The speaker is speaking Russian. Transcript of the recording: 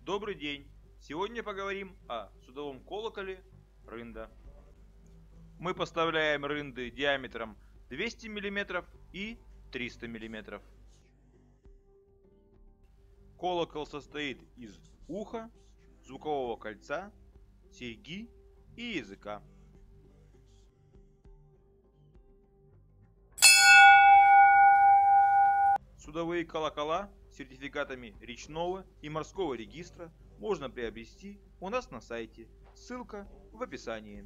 Добрый день! Сегодня поговорим о судовом колоколе рында. Мы поставляем рынды диаметром 200 мм и 300 мм. Колокол состоит из уха, звукового кольца, серьги и языка. Судовые колокола с сертификатами речного и морского регистра можно приобрести у нас на сайте. Ссылка в описании.